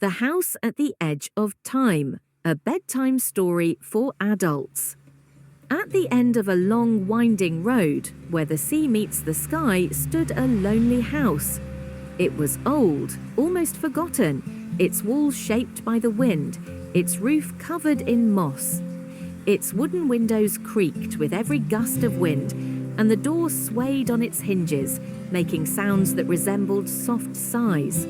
The House at the Edge of Time, a bedtime story for adults. At the end of a long, winding road, where the sea meets the sky, stood a lonely house. It was old, almost forgotten, its walls shaped by the wind, its roof covered in moss. Its wooden windows creaked with every gust of wind, and the door swayed on its hinges, making sounds that resembled soft sighs.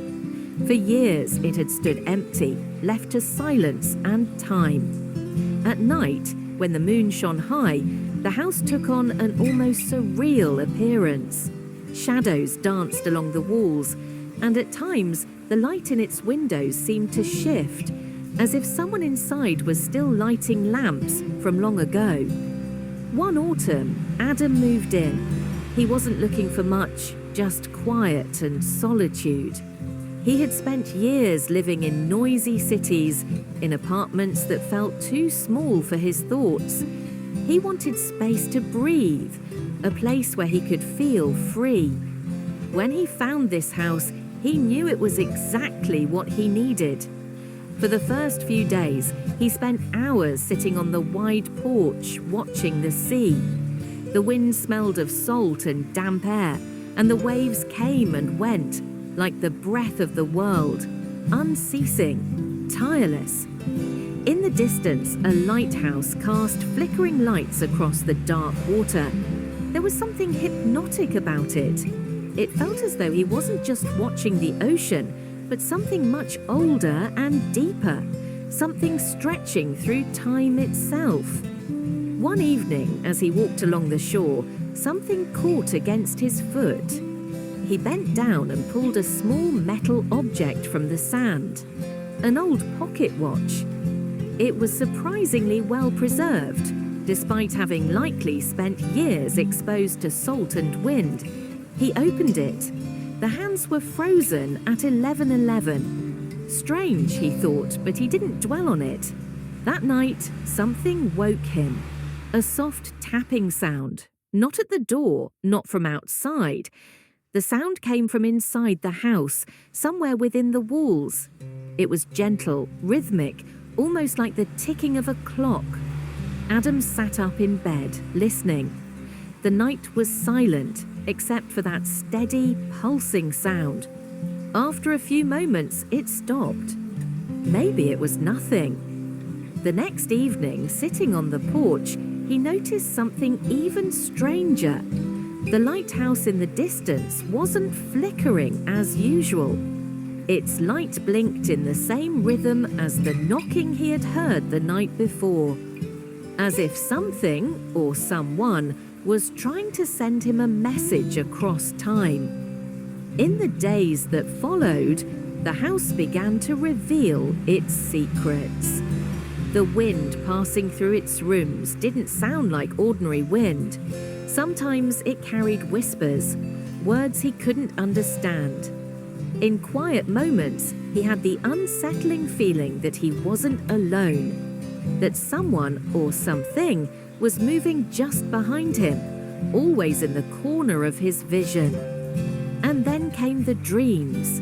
For years it had stood empty, left to silence and time. At night, when the moon shone high, the house took on an almost surreal appearance. Shadows danced along the walls, and at times the light in its windows seemed to shift, as if someone inside was still lighting lamps from long ago. One autumn, Adam moved in. He wasn't looking for much, just quiet and solitude. He had spent years living in noisy cities, in apartments that felt too small for his thoughts. He wanted space to breathe, a place where he could feel free. When he found this house, he knew it was exactly what he needed. For the first few days, he spent hours sitting on the wide porch, watching the sea. The wind smelled of salt and damp air, and the waves came and went, like the breath of the world, unceasing, tireless. In the distance, a lighthouse cast flickering lights across the dark water. There was something hypnotic about it. It felt as though he wasn't just watching the ocean, but something much older and deeper, something stretching through time itself. One evening, as he walked along the shore, something caught against his foot. He bent down and pulled a small metal object from the sand, an old pocket watch. It was surprisingly well preserved, despite having likely spent years exposed to salt and wind. He opened it. The hands were frozen at 11:11. Strange, he thought, but he didn't dwell on it. That night, something woke him. A soft tapping sound, not at the door, not from outside. The sound came from inside the house, somewhere within the walls. It was gentle, rhythmic, almost like the ticking of a clock. Adam sat up in bed, listening. The night was silent, except for that steady, pulsing sound. After a few moments, it stopped. Maybe it was nothing. The next evening, sitting on the porch, he noticed something even stranger. The lighthouse in the distance wasn't flickering as usual. Its light blinked in the same rhythm as the knocking he had heard the night before, as if something, or someone, was trying to send him a message across time. In the days that followed, the house began to reveal its secrets. The wind passing through its rooms didn't sound like ordinary wind. Sometimes it carried whispers, words he couldn't understand. In quiet moments, he had the unsettling feeling that he wasn't alone, that someone or something was moving just behind him, always in the corner of his vision. And then came the dreams.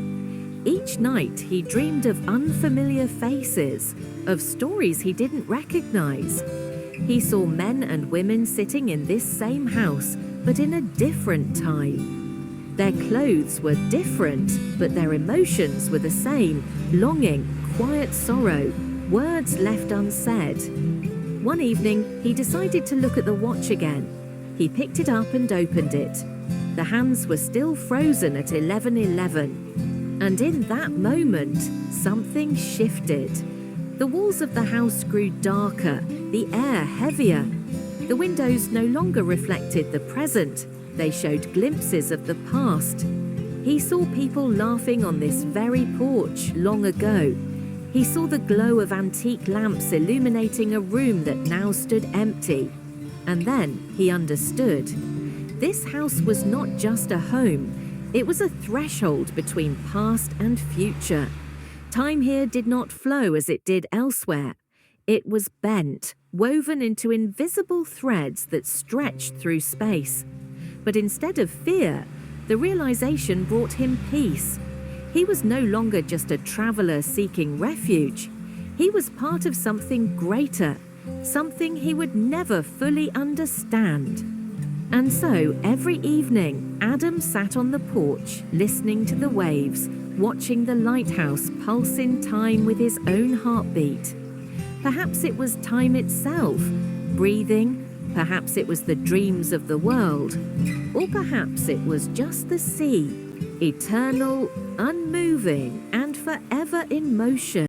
Each night he dreamed of unfamiliar faces, of stories he didn't recognize. He saw men and women sitting in this same house, but in a different time. Their clothes were different, but their emotions were the same: longing, quiet sorrow, words left unsaid. One evening, he decided to look at the watch again. He picked it up and opened it. The hands were still frozen at 11:11. And in that moment, something shifted. The walls of the house grew darker, the air heavier. The windows no longer reflected the present, they showed glimpses of the past. He saw people laughing on this very porch long ago. He saw the glow of antique lamps illuminating a room that now stood empty. And then he understood. This house was not just a home, it was a threshold between past and future. Time here did not flow as it did elsewhere. It was bent, woven into invisible threads that stretched through space. But instead of fear, the realization brought him peace. He was no longer just a traveler seeking refuge. He was part of something greater, something he would never fully understand. And so, every evening, Adam sat on the porch, listening to the waves, watching the lighthouse pulse in time with his own heartbeat. Perhaps it was time itself, breathing. Perhaps it was the dreams of the world. Or perhaps it was just the sea, eternal, unmoving, and forever in motion.